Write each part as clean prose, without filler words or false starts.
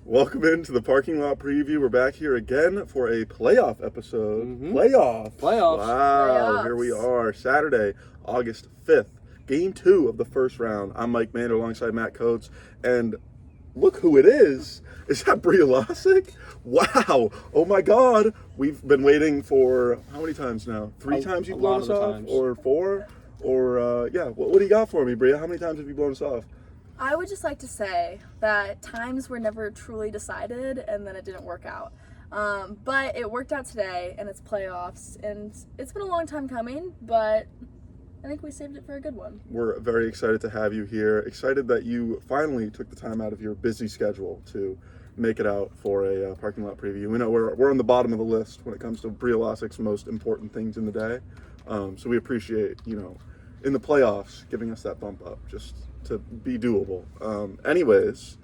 Welcome into the parking lot preview. We're back here again for a playoff episode. Playoffs. Playoffs. Wow, here we are. Saturday, August 5th. Game 2 of the first round. I'm Mike Maynard alongside Matt Coates. And look who it is. Is that Brea Lassek? Wow. Oh my God. We've been waiting for how many times now? Three times you've blown us off? Times. Or four? Or, yeah. What do you got for me, Brea? How many times have you blown us off? I would just like to say that times were never truly decided and then it didn't work out. But it worked out today and it's playoffs and it's been a long time coming, but I think we saved it for a good one. We're very excited to have you here. Excited that you finally took the time out of your busy schedule to make it out for a parking lot preview. We know we're on the bottom of the list when it comes to Brea Lassek's most important things in the day. So we appreciate, in the playoffs, giving us that bump up just to be doable. Anyways,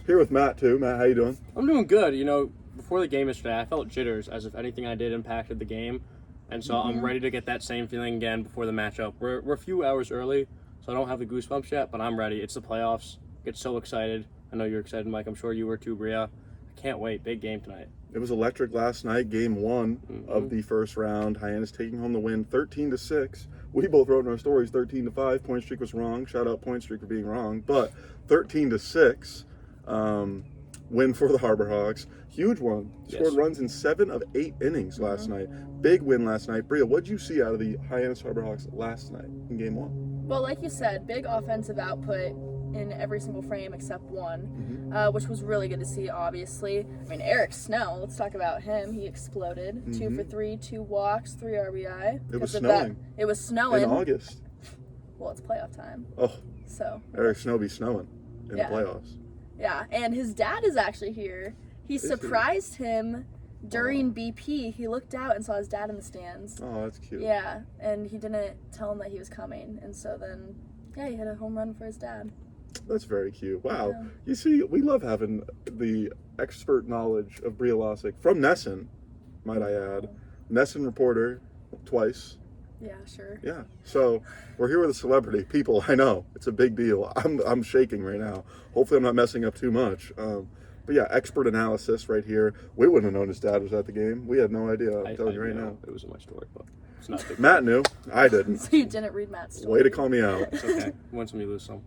here with Matt too. Matt, how you doing? I'm doing good. Before the game yesterday, I felt jitters as if anything I did impacted the game. And so I'm ready to get that same feeling again before the matchup. We're a few hours early, so I don't have the goosebumps yet, but I'm ready. It's the playoffs. Get so excited. I know you're excited, Mike. I'm sure you were too, Brea. I can't wait. Big game tonight. It was electric last night, game 1 of the first round. Hyannis taking home the win 13-6. We both wrote in our stories 13-5. Point streak was wrong. Shout out point streak for being wrong. But 13-6 win for the Harbor Hawks. Huge one. Scored runs in 7 of 8 innings last night. Big win last night. Brea, what did you see out of the Hyannis Harbor Hawks last night in game 1? Well, like you said, big offensive output in every single frame except one, which was really good to see, obviously. I mean, Eric Snow, let's talk about him. He exploded. 2 for 3, 2 walks, 3 RBI. It was snowing. It was snowing. In August. Well, it's playoff time. Oh. So. Eric Snow be snowing in the playoffs. Yeah, and his dad is actually here. He surprised him during BP. He looked out and saw his dad in the stands. Oh, that's cute. Yeah, and he didn't tell him that he was coming. And so then, he hit a home run for his dad. That's very cute. Wow. Yeah. You see, we love having the expert knowledge of Brea Lassek from Nesson, might I add. Nesson reporter twice. Yeah, sure. Yeah. So we're here with a celebrity. People, I know. It's a big deal. I'm shaking right now. Hopefully I'm not messing up too much. But yeah, expert analysis right here. We wouldn't have known his dad was at the game. We had no idea. I'm telling you right now. It was in my story, but it's not big. Matt knew. I didn't. So you didn't read Matt's story. Way to call me out. It's okay. Win some, you lose some.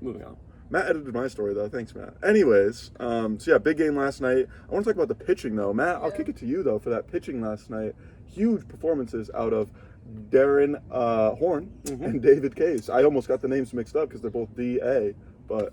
Moving on. Matt edited my story, though. Thanks, Matt. Anyways, so yeah, big game last night. I want to talk about the pitching, though. Matt, I'll kick it to you, though, for that pitching last night. Huge performances out of Darren Horn and David Case. I almost got the names mixed up because they're both D.A., but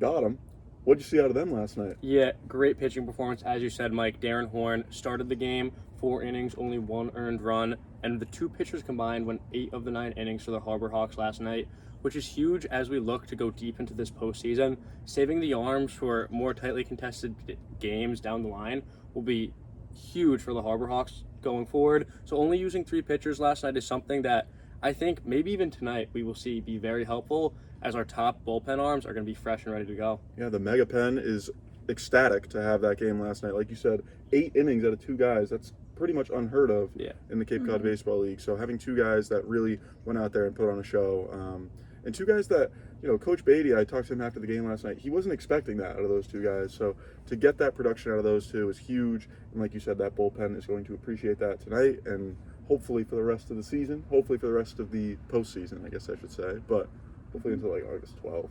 got them. What'd you see out of them last night? Yeah, great pitching performance. As you said, Mike, Darren Horn started the game, 4 innings, only 1 earned run, and the 2 pitchers combined went 8 of the 9 innings for the Harbor Hawks last night, which is huge as we look to go deep into this postseason. Saving the arms for more tightly contested games down the line will be huge for the Harbor Hawks going forward. So only using 3 pitchers last night is something that I think maybe even tonight we will see be very helpful, as our top bullpen arms are going to be fresh and ready to go. Yeah, the Mega Pen is ecstatic to have that game last night. Like you said, 8 innings out of 2 guys. That's pretty much unheard of in the Cape Cod Baseball League. So having 2 guys that really went out there and put on a show, and 2 guys that, Coach Beatty, I talked to him after the game last night. He wasn't expecting that out of those 2 guys. So to get that production out of those 2 is huge. And like you said, that bullpen is going to appreciate that tonight and hopefully for the rest of the season, hopefully for the rest of the postseason, I guess I should say. But hopefully until like August 12th,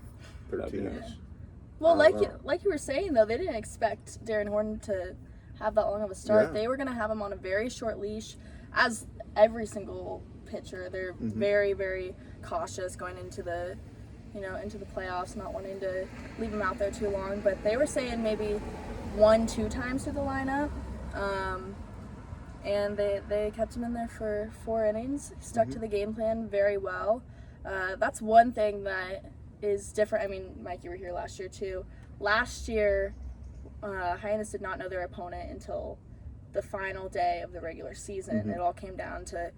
13th. Well, like you were saying, though, they didn't expect Darren Horn to have that long of a start. They were going to have him on a very short leash, as every single pitcher. They're very, very cautious going into the, into the playoffs, not wanting to leave him out there too long. But they were saying maybe 1-2 times through the lineup, and they kept him in there for 4 innings. He stuck to the game plan very well. That's one thing that is different. I mean, Mike, you were here last year too. Last year, Hyannis did not know their opponent until the final day of the regular season. It all came down to,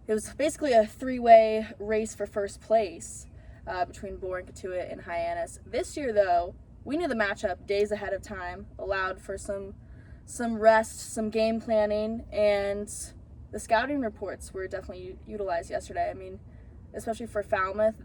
it was basically a 3-way race for first place between Bohr and Katuitt and Hyannis. This year, though, we knew the matchup days ahead of time, allowed for some rest, some game planning, and the scouting reports were definitely utilized yesterday. I mean, especially for Falmouth,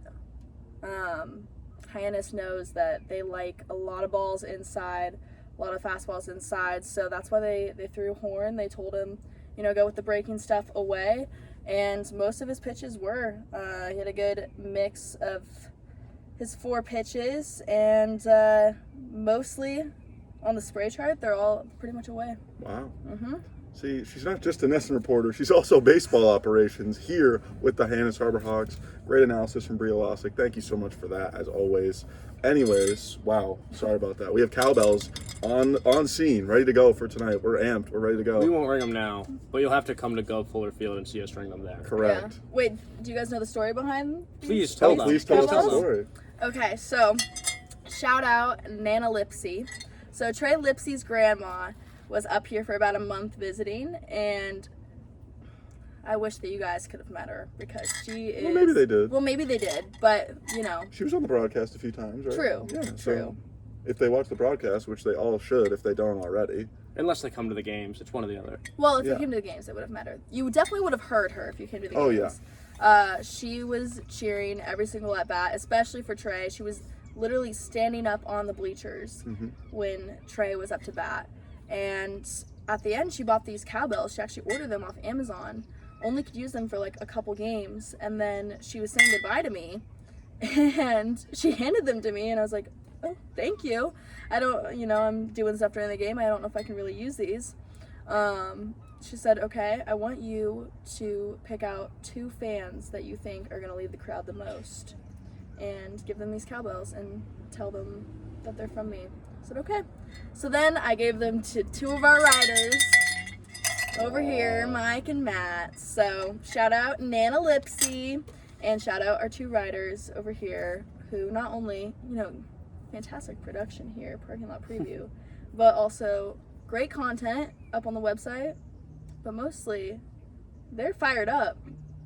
Hyannis knows that they like a lot of balls inside, a lot of fastballs inside, so that's why they threw Horn. They told him, go with the breaking stuff away, and most of his pitches were. He had a good mix of his 4 pitches, and mostly on the spray chart, they're all pretty much away. Wow. Mm-hmm. See, she's not just an Essen reporter. She's also baseball operations here with the Hyannis Harbor Hawks. Great analysis from Brea Lassek. Thank you so much for that, as always. Anyways, wow, sorry about that. We have cowbells on scene, ready to go for tonight. We're amped. We're ready to go. We won't ring them now, but you'll have to come to Gov Fuller Field and see us ring them there. Correct. Yeah. Wait, do you guys know the story behind these? Please tell them. Please tell us the cowbells? story. Okay, so shout out Nana Lipsy. So Trey Lipsy's grandma was up here for about a month visiting, and I wish that you guys could have met her because she is... Well, maybe they did. Well, maybe they did, but, She was on the broadcast a few times, right? True. Yeah, True. So if they watch the broadcast, which they all should if they don't already. Unless they come to the games. It's one or the other. Well, if you Yeah. came to the games, it would have met her. You definitely would have heard her if you came to the Oh, games. Yeah. She was cheering every single at-bat, especially for Trey. She was literally standing up on the bleachers when Trey was up to bat. And at the end, she bought these cowbells. She actually ordered them off Amazon. Only could use them for like a couple games. And then she was saying goodbye to me. And she handed them to me. And I was like, oh, thank you. I don't, I'm doing stuff during the game. I don't know if I can really use these. She said, okay, I want you to pick out 2 fans that you think are going to lead the crowd the most. And give them these cowbells and tell them that they're from me. I said, okay. So then I gave them to 2 of our riders over here, Mike and Matt. So shout out Nana Lipsy and shout out our 2 riders over here who not only, fantastic production here, parking lot preview, but also great content up on the website. But mostly, they're fired up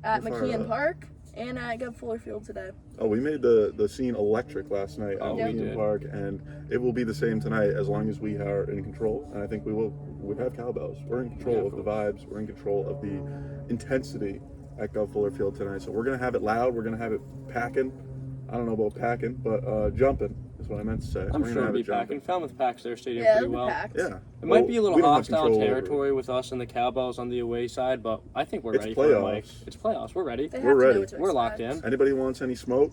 at McKeon Park and at Gov Fuller Field today. Oh, we made the scene electric last night at Oh, we McKeon did. Park, and it will be the same tonight as long as we are in control. And I think we will. We have cowbells. We're in control of the vibes. We're in control of the intensity at Gov Fuller Field tonight. So we're gonna have it loud. We're gonna have it packing. I don't know about packing, but jumping is what I meant to say. I'm We're sure gonna it'll have be it jumping. packing. Falmouth packs their stadium Yeah, pretty it'll be well. packed. Yeah. It might be a little we don't have hostile control over it. territory with us and the cowbells on the away side, but I think we're It's ready for it, playoffs. Mike. It's playoffs. We're ready. They We're have to know ready. what to We're locked expect. in. Anybody wants any smoke?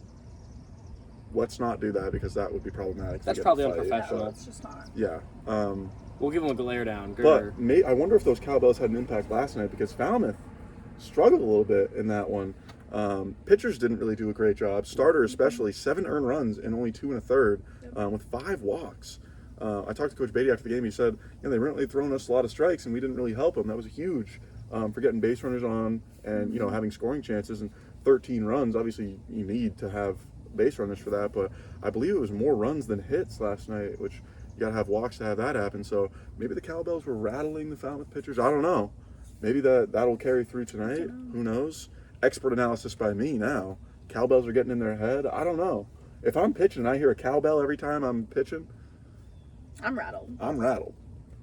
Let's not do that because that would be problematic. That's to get probably in a fight. unprofessional. No, it's just not. Yeah. We'll give them a glare down. Girder. But I wonder if those cowbells had an impact last night because Falmouth struggled a little bit in that one. Pitchers didn't really do a great job. Starter especially, 7 earned runs in only 2 1/3 with 5 walks. I talked to Coach Beatty after the game. He said, they weren't really throwing us a lot of strikes and we didn't really help them. That was huge for getting base runners on and having scoring chances. And 13 runs, obviously you need to have base runners for that. But I believe it was more runs than hits last night, which you got to have walks to have that happen. So maybe the cowbells were rattling the Falmouth pitchers. I don't know. Maybe that'll carry through tonight. Who knows? Expert analysis by me now. Cowbells are getting in their head. I don't know. If I'm pitching and I hear a cowbell every time I'm pitching, I'm rattled. I'm rattled.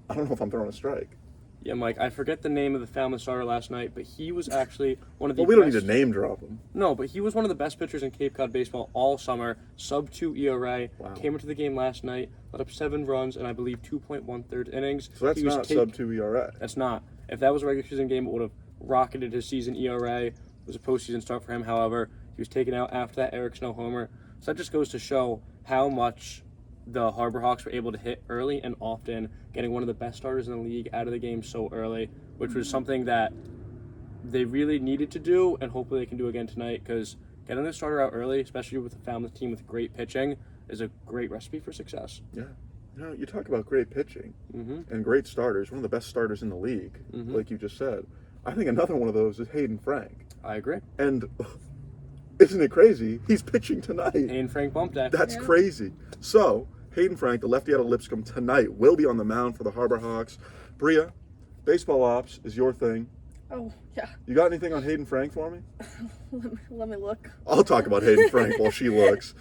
I don't know if I'm throwing a strike. Yeah, Mike, I forget the name of the Falmouth starter last night, but he was actually one of the Well, we don't best... need to name drop him. No, but he was one of the best pitchers in Cape Cod baseball all summer. Sub-2 ERA. Wow. Came into the game last night, let up 7 runs, and I believe 2.1 innings. So that's He was not sub-2 ERA. That's not. If that was a regular season game, it would have rocketed his season ERA. It was a postseason start for him, however. He was taken out after that Eric Snow homer. So that just goes to show how much the Harbor Hawks were able to hit early and often, getting one of the best starters in the league out of the game so early, which was something that they really needed to do, and hopefully they can do again tonight, because getting the starter out early, especially with a Falmouth team with great pitching, is a great recipe for success. Yeah. You talk about great pitching Mm-hmm. and great starters, one of the best starters in the league, Mhm. like you just said. I think another one of those is Hayden Frank. I agree. And isn't it crazy? He's pitching tonight. Hayden Frank bump day. That's Yeah. crazy. So, Hayden Frank, the lefty out of Lipscomb, tonight will be on the mound for the Harbor Hawks. Brea, baseball ops is your thing. Oh, yeah. You got anything on Hayden Frank for me? Let me look. I'll talk about Hayden Frank while she looks.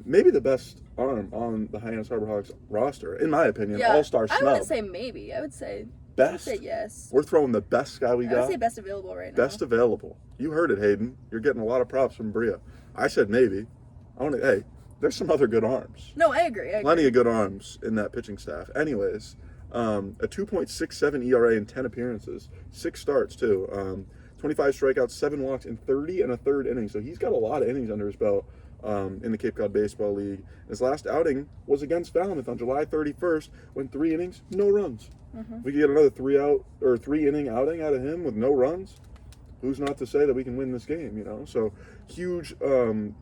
Maybe the best arm on the Hyannis Harbor Hawks roster, in my opinion. Yeah. All-star I snub. wouldn't say maybe. I would say Best? say yes. We're throwing the best guy we I would got. say best available right now. Best available. You heard it, Hayden. You're getting a lot of props from Brea. I said maybe. Hey, there's some other good arms. No, I agree. Plenty of good arms in that pitching staff. Anyways, a 2.67 ERA in 10 appearances, 6 starts too. 25 strikeouts, 7 walks in 30 and a third inning. So he's got a lot of innings under his belt in the Cape Cod Baseball League. His last outing was against Falmouth on July 31st when 3 innings, no runs. If we could get another 3 inning outing out of him with no runs, who's not to say that we can win this game, you know? So huge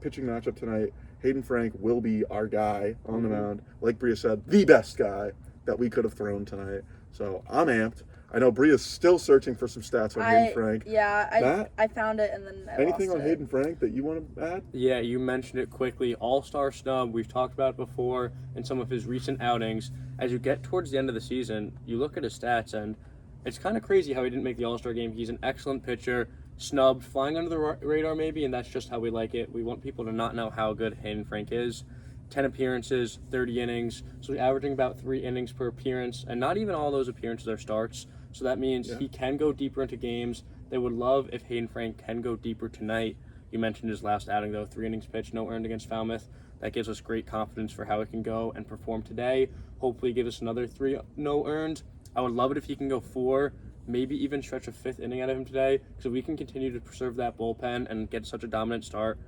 pitching matchup tonight. Hayden Frank will be our guy on the mound. Like Brea said, the best guy that we could have thrown tonight. So I'm amped. I know Brea's still searching for some stats on Hayden Frank. Yeah, I found it and then I anything lost on it. Hayden Frank that you want to add? Yeah, you mentioned it quickly. All-star snub. We've talked about it before in some of his recent outings. As you get towards the end of the season, you look at his stats, and it's kind of crazy how he didn't make the All-Star game. He's an excellent pitcher, snubbed, flying under the radar maybe, and that's just how we like it. We want people to not know how good Hayden Frank is. 10 appearances, 30 innings, so he's averaging about 3 innings per appearance, and not even all those appearances are starts. So that means he can go deeper into games. They would love if Hayden Frank can go deeper tonight. You mentioned his last outing, though, 3 innings pitched, no earned against Falmouth. That gives us great confidence for how it can go and perform today. Hopefully give us another 3 no earned. I would love it if he can go 4, maybe even stretch a 5th inning out of him today, because if we can continue to preserve that bullpen and get such a dominant start,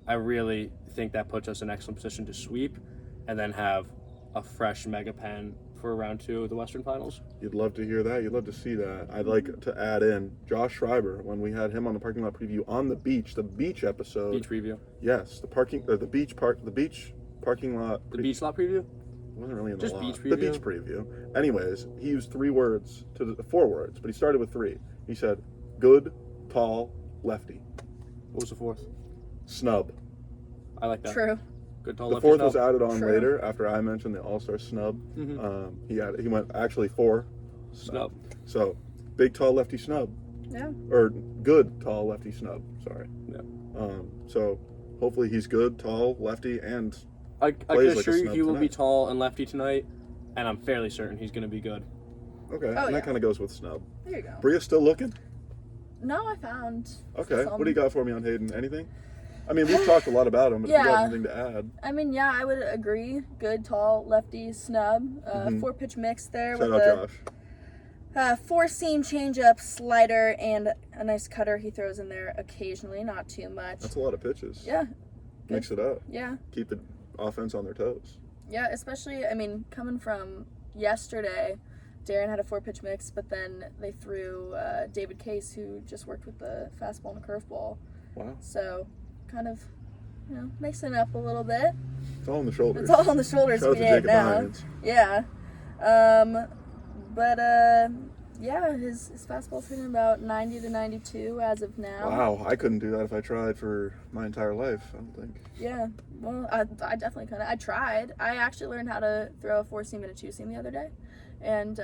I really think that puts us in excellent position to sweep and then have a fresh mega pen for round 2 of the Western Finals. You'd love to hear that. You'd love to see that. I'd like to add in Josh Schreiber when we had him on the parking lot preview on the beach episode. Beach review. Yes, the beach parking lot. The beach lot preview? It wasn't really in the Just lot. beach The preview? beach preview. Anyways, he used 4 words, but he started with 3. He said, good, tall, lefty. What was the 4th? Snub. I like that. True. Good tall The lefty 4th snub. was added on True. later after I mentioned the All-Star snub. He went actually 4 Snub. So, big, tall, lefty snub. Yeah. Or good, tall, lefty snub. Sorry. Yeah. So, hopefully he's good, tall, lefty, and I plays can like a assure you snub he will be tonight. tall and lefty tonight, and I'm fairly certain he's going to be good. okay. Oh, and yeah. that kind of goes with snub. There you go. Bria still looking? No, I found. Okay. some. What do you got for me on Hayden? Anything? I mean, we've talked a lot about him, but if you got Yeah. anything to add, I mean, yeah, I would agree. Good, tall, lefty, snub. 4-pitch mix there shout with out a Josh. 4-seam changeup, slider, and a nice cutter he throws in there occasionally, not too much. That's a lot of pitches. Yeah, Mix it up. yeah, Keep the offense on their toes. yeah. Especially, I mean, coming from yesterday, Darren had a 4-pitch mix, but then they threw David Case, who just worked with the fastball and the curveball. Wow. So, kind of, mixing it up a little bit. It's all on the shoulders. It's all on the shoulders Shout out of to Jacob Jacob now. Hines. Yeah. Yeah, his fastball's hitting about 90 to 92 as of now. Wow, I couldn't do that if I tried for my entire life, I don't think. Yeah. Well, I definitely couldn't. I tried. I actually learned how to throw a 4-seam and a 2-seam the other day. And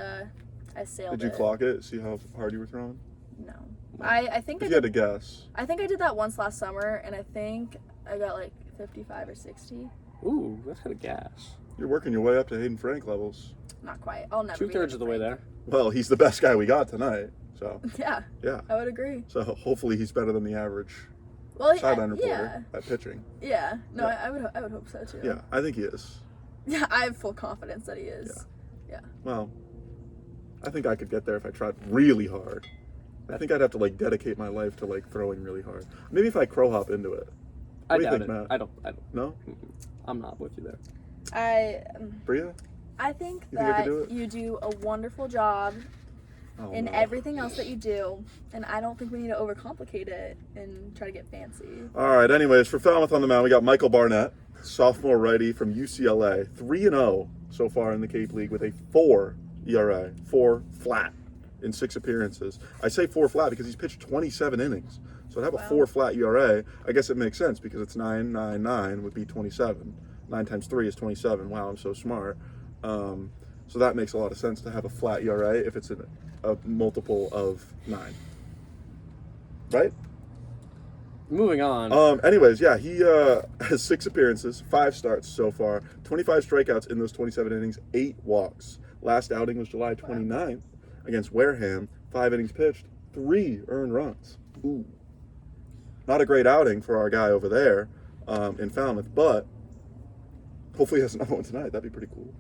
I sailed Did you it. clock it? See how hard you were throwing? No. I think If I you had did, to guess. I think I did that once last summer, and I think I got like 55 or 60. Ooh, that's kind of gas. You're working your way up to Hayden Frank levels. Not quite. I'll never be 2/3 of the way Frank. there. Well, he's the best guy we got tonight. So, Yeah, yeah. I would agree. So hopefully he's better than the average Well, sideline yeah. reporter at pitching. Yeah. No, Yeah. I would hope so too. Yeah, I think he is. Yeah, I have full confidence that he is. Well, I think I could get there if I tried really hard. I think I'd have to dedicate my life to throwing really hard. Maybe if I crow hop into it. I What do you doubt think, it. Matt? I don't. No? I'm not with you there. Bria? I think You think I that could do it? you do a wonderful job Oh, in no. everything else that you do, and I don't think we need to overcomplicate it and try to get fancy. All right, anyways, for Falmouth on the mound, we got Michael Barnett, sophomore righty from UCLA, 3-0 so far in the Cape League with a 4 ERA, 4 flat in 6 appearances. I say 4 flat because he's pitched 27 innings. So to have a 4 flat ERA, I guess it makes sense because it's 9 would be 27. 9 times 3 is 27. Wow, I'm so smart. So that makes a lot of sense to have a flat ERA if it's a multiple of 9. Right? Moving on. Anyways, yeah, he has 6 appearances, 5 starts so far, 25 strikeouts in those 27 innings, 8 walks. Last outing was July 29th against Wareham, 5 innings pitched, 3 earned runs. Ooh. Not a great outing for our guy over there in Falmouth, but hopefully he has another one tonight. That'd be pretty cool.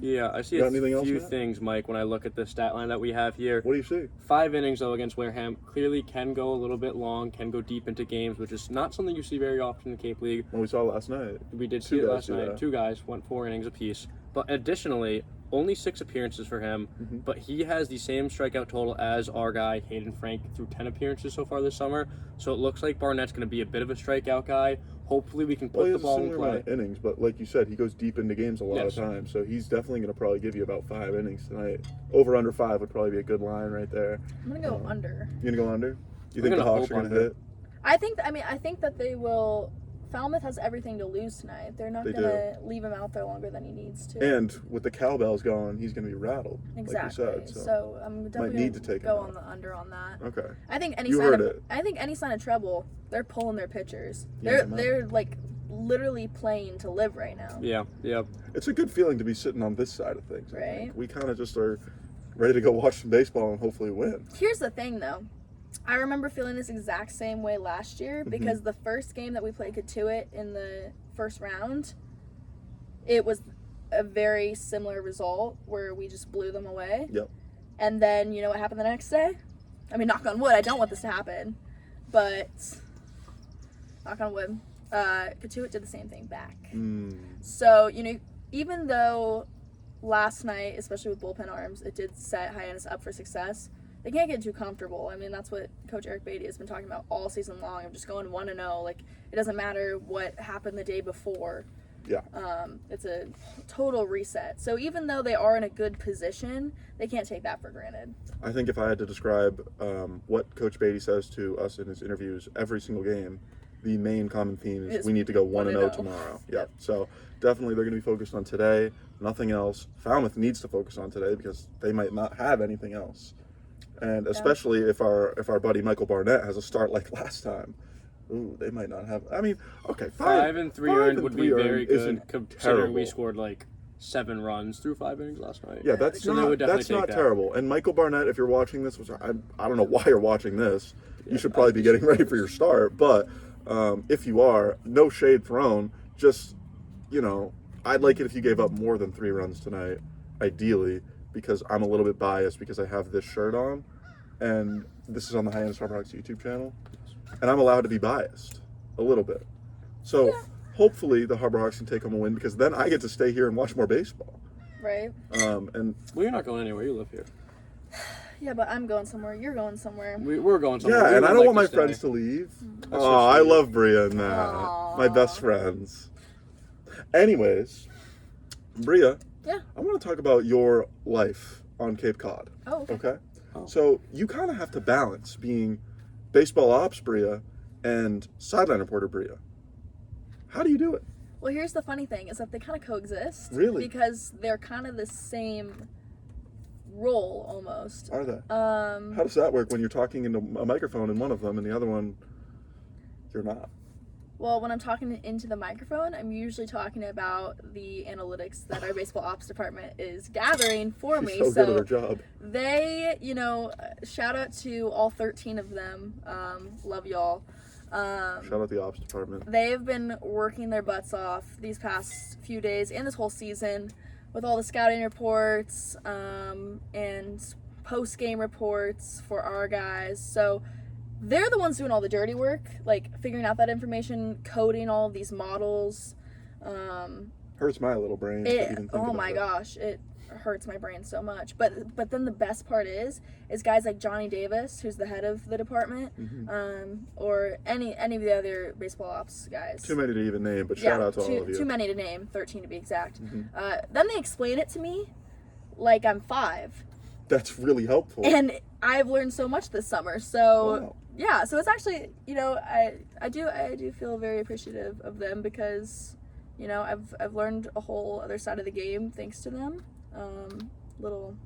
Yeah, I see Got a anything else, few Matt? things, Mike, when I look at the stat line that we have here. What do you see? 5 innings, though, against Wareham. Clearly can go a little bit long, can go deep into games, which is not something you see very often in the Cape League. Well, we saw last night. We did Two see it guys last do night. that. 2 guys went 4 innings apiece. But additionally, only 6 appearances for him, but he has the same strikeout total as our guy, Hayden Frank, through 10 appearances so far this summer. So it looks like Barnett's going to be a bit of a strikeout guy. Hopefully we can put He the has a ball in similar play. amount of innings, but like you said, he goes deep into games a lot Yes. of times. So he's definitely going to probably give you about 5 innings tonight. Over under 5 would probably be a good line right there. I'm gonna go under. You going to go under? You I'm think the gonna Hawks hope are going to under. hit? I think that they will. Falmouth has everything to lose tonight. They're not They gonna leave him out there longer than he needs to. And with the cowbells going, he's going to be rattled. exactly. Like you said. So I'm definitely need gonna to take go him on the under on that. Okay. I think any You sign heard of it. I think any sign of trouble, they're pulling their pitchers. Yeah, They're like literally playing to live right now. Yeah. It's a good feeling to be sitting on this side of things. I Right. think. We kind of just are ready to go watch some baseball and hopefully win. Here's the thing though. I remember feeling this exact same way last year because the first game that we played Katuitt in the first round, it was a very similar result where we just blew them away. Yep. And then, you know what happened the next day? I mean, knock on wood, I don't want this to happen. But, knock on wood, Katuitt did the same thing back. So, you know, even though last night, especially with bullpen arms, it did set Hyannis up for success, they can't get too comfortable. I mean, that's what Coach Eric Beatty has been talking about all season long, of just going 1-0. Like, it doesn't matter what happened the day before. Yeah. It's a total reset. So even though they are in a good position, they can't take that for granted. I think if I had to describe what Coach Beatty says to us in his interviews every single game, the main common theme is we need to go 1-0 tomorrow. Yeah. So definitely they're going to be focused on today, nothing else. Falmouth needs to focus on today because they might not have anything else. And especially if our buddy Michael Barnett has a start like last time. Ooh, they might not have. I mean, okay, 5 and 3 earned would be very good isn't considering we terrible. scored like 7 runs through 5 innings last night. Yeah, that's So they would definitely that's take not that. terrible. And Michael Barnett, if you're watching this, which I don't know why you're watching this. You should probably be getting ready for your start. But if you are, no shade thrown. Just, you know, I'd like it if you gave up more than 3 runs tonight, ideally, because I'm a little bit biased because I have this shirt on, and this is on the Hyannis Harbor Hawks YouTube channel, and I'm allowed to be biased a little bit. So hopefully the Harbor Hawks can take home a win because then I get to stay here and watch more baseball. Right? And Well, you're not going anywhere. You live here. Yeah, but I'm going somewhere. You're going somewhere. We're going somewhere. yeah, We and would I don't like want my stay. friends to leave. That's Oh, so I sweet. love Brea and Matt, my best friends. Anyways, Brea, Yeah. I want to talk about your life on Cape Cod. Oh, okay. Okay? Oh. So you kind of have to balance being baseball ops Brea and sideline reporter Brea. How do you do it? Well, here's the funny thing is that they kind of coexist. Really? Because they're kind of the same role almost. Are they? How does that work when you're talking into a microphone in one of them and the other one you're not? Well, when I'm talking into the microphone, I'm usually talking about the analytics that our baseball ops department is gathering for me. She's so good at her job. They, you know, shout out to all 13 of them. Love y'all. Shout out the ops department. They've been working their butts off these past few days and this whole season with all the scouting reports and post-game reports for our guys. So they're the ones doing all the dirty work, like figuring out that information, coding all of these models. Hurts my little brain. to even think Oh about my it. gosh, it hurts my brain so much. But then the best part is guys like Johnny Davis, who's the head of the department, or any of the other baseball ops guys. Too many to even name, but shout out to all of you. Too many to name, 13 to be exact. Then they explain it to me like I'm 5. That's really helpful. And I've learned so much this summer. So Wow. yeah, so it's actually, you know, I do feel very appreciative of them because, you know, I've learned a whole other side of the game thanks to them. Little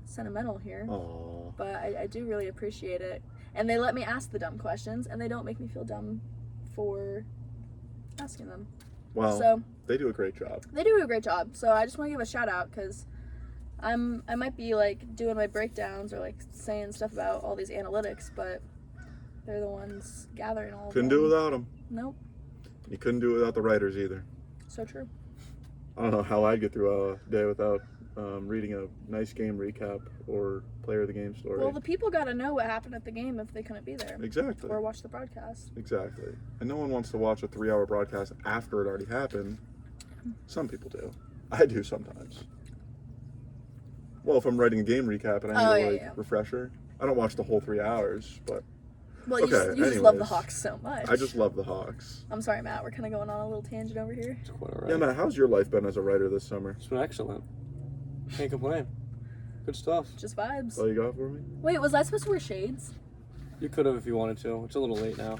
sentimental here. Aww. But I do really appreciate it. And they let me ask the dumb questions and they don't make me feel dumb for asking them. Well, So they do a great job. they do a great job. So I just want to give a shout out because I might be like doing my breakdowns or like saying stuff about all these analytics, but they're the ones gathering all of Couldn't them. do it without them. Nope. You couldn't do it without the writers either. So true. I don't know how I'd get through a day without reading a nice game recap or player of the game story. Well, the people got to know what happened at the game if they couldn't be there. Exactly. Or watch the broadcast. Exactly. And no one wants to watch a 3-hour broadcast after it already happened. Some people do. I do sometimes. Well, if I'm writing a game recap and I need a refresher, I don't watch the whole 3 hours, but well, you just love the Hawks so much. I just love the Hawks. I'm sorry, Matt. We're kind of going on a little tangent over here. It's quite all right. Yeah, Matt, how's your life been as a writer this summer? It's been excellent. Can't complain. Good stuff. Just vibes. All you got for me? Wait, was I supposed to wear shades? You could have if you wanted to. It's a little late now.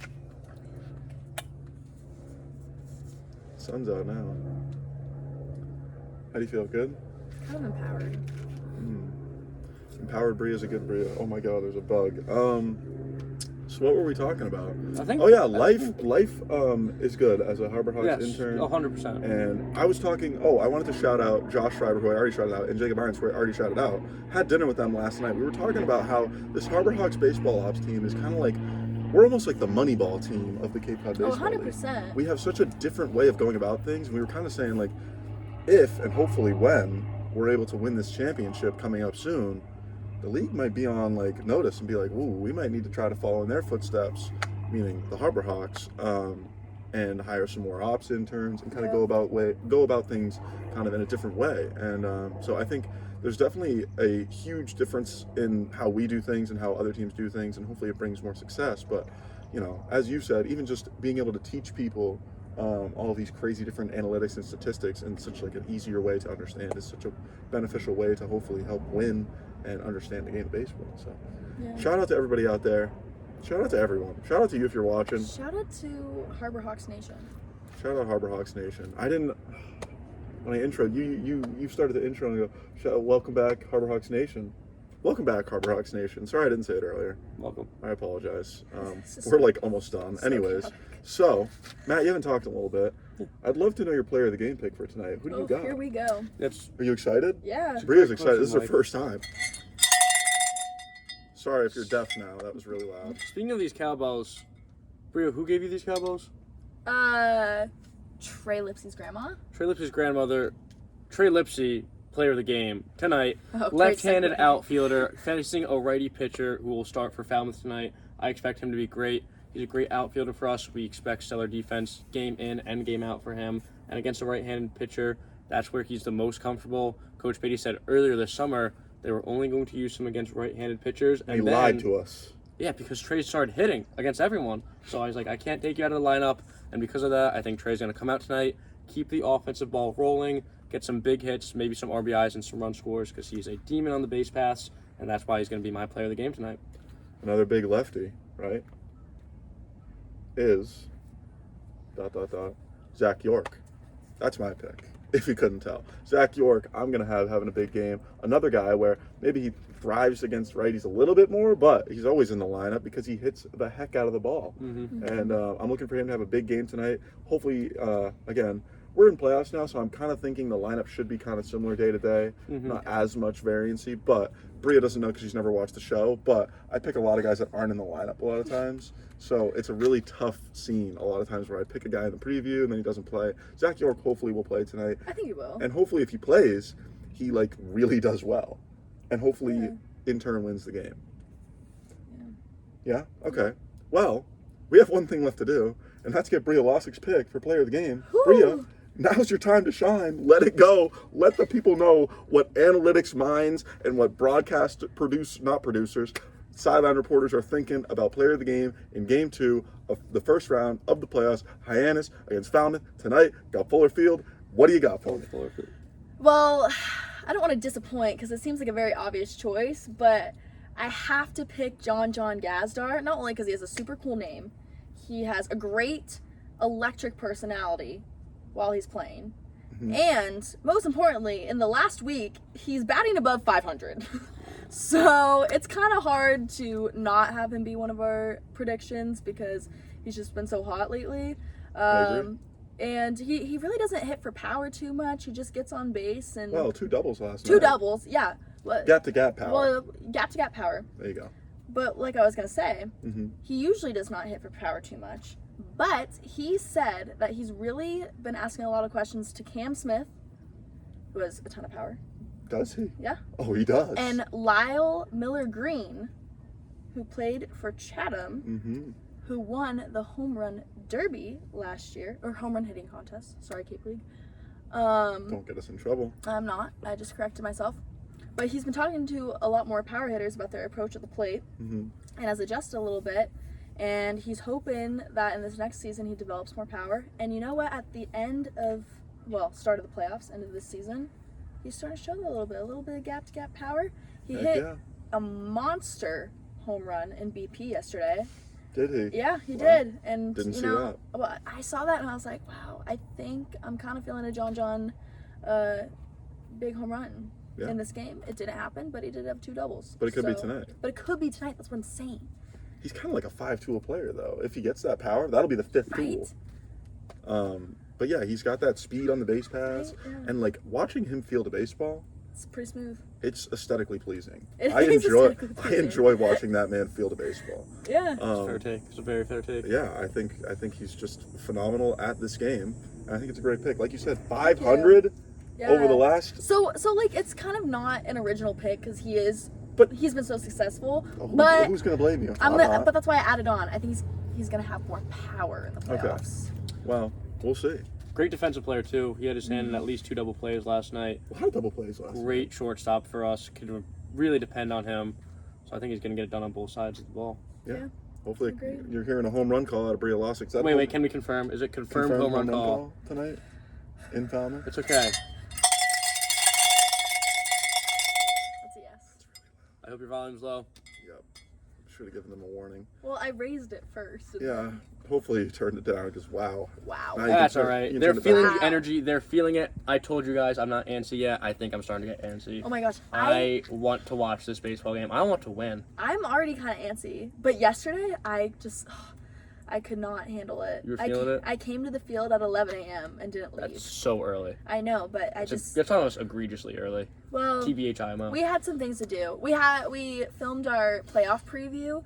Sun's out now. How do you feel? Good? Kind of empowered. Empowered Brea is a good Brea. Oh my God, there's a bug. So what were we talking about? I think. Oh yeah, life is good as a Harbor Hawks intern. 100%. And I was talking. Oh, I wanted to shout out Josh Schreiber, who I already shouted out, and Jacob Irons, who I already shouted out. Had dinner with them last night. We were talking about how this Harbor Hawks baseball ops team is kind of like, we're almost like the Moneyball team of the Cape Cod baseball. 100%. League. We have such a different way of going about things. And we were kind of saying like, if and hopefully when we're able to win this championship coming up soon, the league might be on like notice and be like, ooh, we might need to try to follow in their footsteps, meaning the Harbor Hawks, and hire some more ops interns and kind of go about things kind of in a different way. And so I think there's definitely a huge difference in how we do things and how other teams do things, and hopefully it brings more success. But you know, as you said, even just being able to teach people all of these crazy different analytics and statistics in such like an easier way to understand is such a beneficial way to hopefully help win and understand the game of baseball. So shout out to everybody out there. Shout out to everyone. Shout out to you if you're watching. Shout out to Harbor Hawks Nation. Shout out Harbor Hawks Nation. I didn't, when I intro, you started the intro and go, welcome back Harbor Hawks Nation. Welcome back Harbor Hawks Nation. Sorry I didn't say it earlier. Welcome. I apologize. We're like almost done. Anyways, so Matt, you haven't talked in a little bit. I'd love to know your player of the game pick for tonight. Who do you got? Here we go. Are you excited? Yeah. Brea's excited. This is her first time. Sorry if you're deaf now. That was really loud. Speaking of these cowbells, Brea, who gave you these cowbells? Trey Lipsey's grandma. Trey Lipsey's grandmother. Trey Lipsey, player of the game tonight. Great Left-handed segue. outfielder, facing a righty pitcher who will start for Falmouth tonight. I expect him to be great. He's a great outfielder for us. We expect stellar defense game in and game out for him. And against a right-handed pitcher, that's where he's the most comfortable. Coach Beatty said earlier this summer they were only going to use him against right-handed pitchers. And he lied to us. Yeah, because Trey started hitting against everyone. So I was like, I can't take you out of the lineup. And because of that, I think Trey's going to come out tonight, keep the offensive ball rolling, get some big hits, maybe some RBIs and some run scores, because he's a demon on the base paths, and that's why he's going to be my player of the game tonight. Another big lefty, right? Is ... Zach York. That's my pick, if you couldn't tell. Zach York, I'm going to have having a big game. Another guy where maybe he thrives against righties a little bit more, but he's always in the lineup because he hits the heck out of the ball. Mm-hmm. And I'm looking for him to have a big game tonight. Hopefully, again, we're in playoffs now, so I'm kind of thinking the lineup should be kind of similar day to day. Not as much variancy, but Brea doesn't know because she's never watched the show, but I pick a lot of guys that aren't in the lineup a lot of times. So it's a really tough scene a lot of times where I pick a guy in the preview and then he doesn't play. Zach York hopefully will play tonight. I think he will. And hopefully if he plays, he like really does well. And hopefully in turn wins the game. Yeah? Okay. Well, we have one thing left to do, and that's get Brea Lassek's pick for player of the game. Woo! Brea, now's your time to shine. Let it go. Let the people know what analytics minds and what sideline reporters are thinking about player of the game in game 2 of the first round of the playoffs. Hyannis against Falmouth tonight. Got Fuller Field. What do you got for me? Well, I don't want to disappoint because it seems like a very obvious choice, but I have to pick John Gazdar, not only because he has a super cool name, he has a great electric personality while he's playing, and most importantly, in the last week, he's batting above 500. So it's kind of hard to not have him be one of our predictions because he's just been so hot lately. And he really doesn't hit for power too much. He just gets on base and... Well, 2 doubles last night. 2 doubles, yeah. Gap-to-gap power. Well, gap-to-gap power. There you go. But like I was going to say, he usually does not hit for power too much. But he said that he's really been asking a lot of questions to Cam Smith, who has a ton of power. Does he? Yeah. Oh, he does. And Lyle Miller Green, who played for Chatham, who won the home run derby last year, or home run hitting contest. Sorry, Cape League. Don't get us in trouble. I'm not. I just corrected myself. But he's been talking to a lot more power hitters about their approach at the plate and has adjusted a little bit. And he's hoping that in this next season he develops more power. And you know what? At the end of, start of the playoffs, end of this season, he's starting to show that a little bit of gap-to-gap power. He hit a monster home run in BP yesterday. Did he? Yeah, he did. And didn't see that. Well, I saw that and I was like, wow, I think I'm kind of feeling a John big home run in this game. It didn't happen, but he did have 2 doubles. But it could be tonight. But it could be tonight. That's what's insane. He's kind of like a 5-tool player, though. If he gets that power, that'll be the 5th tool. But yeah, he's got that speed on the base paths, and like watching him field a baseball, it's pretty smooth. It's aesthetically pleasing. I enjoy watching that man field a baseball. Yeah, it's a fair take. It's a very fair take. Yeah, I think he's just phenomenal at this game, and I think it's a great pick. Like you said, 500 over the last. So like it's kind of not an original pick because he's been so successful. But who's gonna blame you? But that's why I added on. I think he's gonna have more power in the playoffs. Okay. Well, we'll see. Great defensive player too. He had his hand in at least 2 double plays last night. A lot of double plays last night. Great shortstop for us. Could really depend on him. So I think he's gonna get it done on both sides of the ball. Yeah. Hopefully you're hearing a home run call out of Brea Lassek. Wait, can we confirm? Is it confirmed home run call tonight in Falmouth? It's okay. That's a yes. I hope your volume's low. Yep. Should have given them a warning. Well, I raised it first. Yeah. Hopefully you turned it down because wow. That's all right. They're feeling the energy. They're feeling it. I told you guys I'm not antsy yet. I think I'm starting to get antsy. Oh my gosh. I want to watch this baseball game. I want to win. I'm already kind of antsy. But yesterday, I could not handle it. You were feeling it? I came to the field at 11 a.m. and didn't leave. That's so early. I know, but It's almost egregiously early. Well, TBHIMO. We had some things to do. We filmed our playoff preview,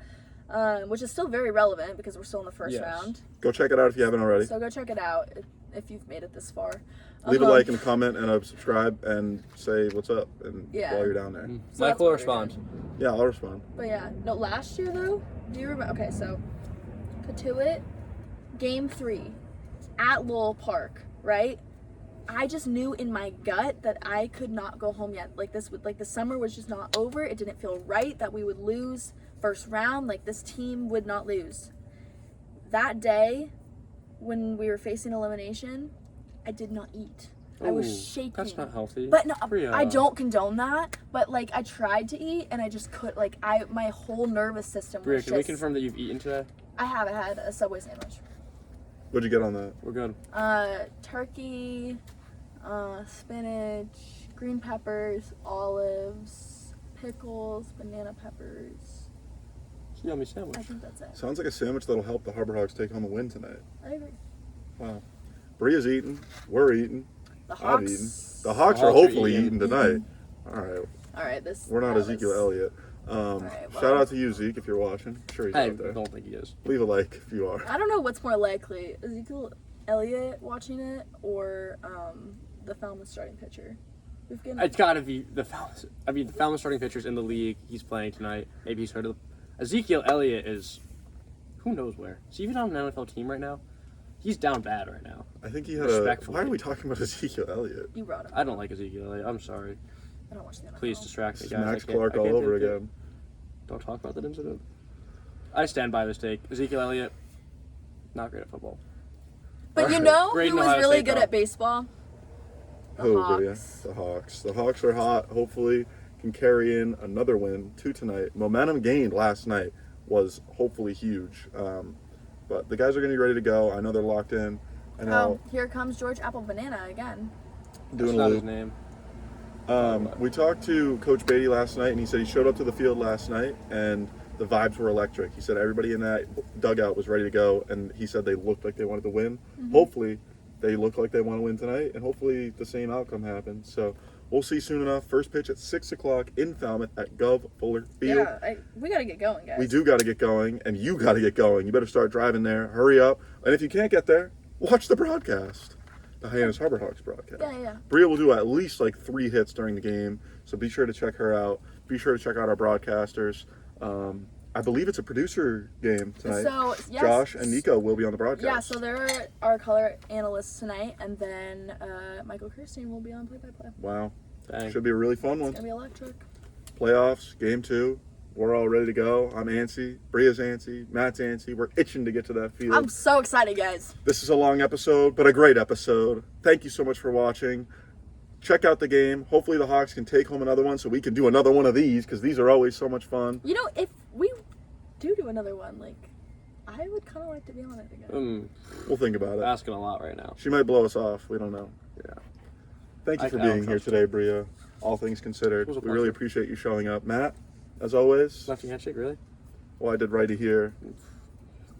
which is still very relevant because we're still in the first round. Go check it out if you haven't already. So go check it out if you've made it this far. Leave a like and a comment and a subscribe and say what's up and while you're down there. So Mike will respond. Yeah, I'll respond. But yeah, no, last year though, do you remember? Okay, so Katuitt, Game 3 at Lowell Park, right? I just knew in my gut that I could not go home yet. Like the summer was just not over. It didn't feel right that we would lose first round. Like this team would not lose. That day, when we were facing elimination, I did not eat. I was shaking. That's not healthy. But no, I don't condone that. But like I tried to eat and I just couldn't. Like my whole nervous system was Brea, can we confirm that you've eaten today? I have. I had a Subway sandwich. What'd you get on that? We're good. Turkey, spinach, green peppers, olives, pickles, banana peppers. It's a yummy sandwich. I think that's it. Sounds like a sandwich that'll help the Harbor Hawks take home a win tonight. I agree. Wow. Brea's eating. We're eating. The I've Hawks. eaten. The Hawks are hopefully eating tonight. All right. All right. We're not Ezekiel Elliott. Shout out to you, Zeke, if you're watching. I'm sure he's out there. I don't think he is. Leave a like if you are. I don't know what's more likely, Ezekiel Elliott watching it or the Falmouth starting pitcher. It's got to be the Falmouth. I mean, the Falmouth starting pitcher's in the league. He's playing tonight. Maybe he's heard of Ezekiel Elliott is who knows where. Is he even on an NFL team right now? He's down bad right now. I think he had Why are we talking about Ezekiel Elliott? You brought him. I don't like Ezekiel Elliott. I'm sorry. I don't watch the NFL. Please distract me, guys. Max Clark all over again. Don't talk about that incident. I stand by this take. Ezekiel Elliott, not great at football. But you know who was really good at baseball? The Hawks. The Hawks. The Hawks are hot. Hopefully can carry in another win to tonight. Momentum gained last night was hopefully huge. But the guys are going to be ready to go. I know they're locked in. Here comes George Apple Banana again. Doing That's not his name. We talked to Coach Beatty last night, and he said he showed up to the field last night, and the vibes were electric. He said everybody in that dugout was ready to go, and he said they looked like they wanted to win. Mm-hmm. Hopefully, they look like they want to win tonight, and hopefully the same outcome happens. So we'll see soon enough. First pitch at 6 o'clock in Falmouth at Gov Fuller Field. Yeah, we got to get going, guys. We do got to get going, and you got to get going. You better start driving there. Hurry up. And if you can't get there, watch the broadcast. the Hyannis Harbor Hawks broadcast. Yeah. Brea will do at least like 3 hits during the game, so be sure to check her out. Be sure to check out our broadcasters. I believe it's a producer game tonight. So, yes. Josh and Nico will be on the broadcast. Yeah, so they're our color analysts tonight, and then Michael Kirstein will be on play-by-play. Wow. Dang. Should be a really fun one. It's going to be electric. Playoffs, game 2. We're all ready to go. I'm antsy. Brea's antsy. Matt's antsy. We're itching to get to that field. I'm so excited, guys. This is a long episode, but a great episode. Thank you so much for watching. Check out the game. Hopefully the Hawks can take home another one so we can do another one of these, because these are always so much fun. You know, if we do another one, like, I would kind of like to be on it again. We'll think about it. Asking a lot right now. She might blow us off. We don't know. Yeah. Thank you for being here today, Brea. All things considered, we really appreciate you showing up. Matt, as always. Lefty handshake, really? Well, I did righty here.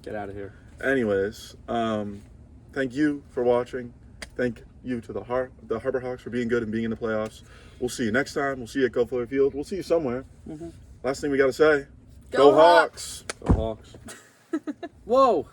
Get out of here. Anyways, thank you for watching. Thank you to the Harbor Hawks for being good and being in the playoffs. We'll see you next time. We'll see you at Go Fuller Field. We'll see you somewhere. Last thing we got to say, Go Hawks! Go Hawks. Whoa!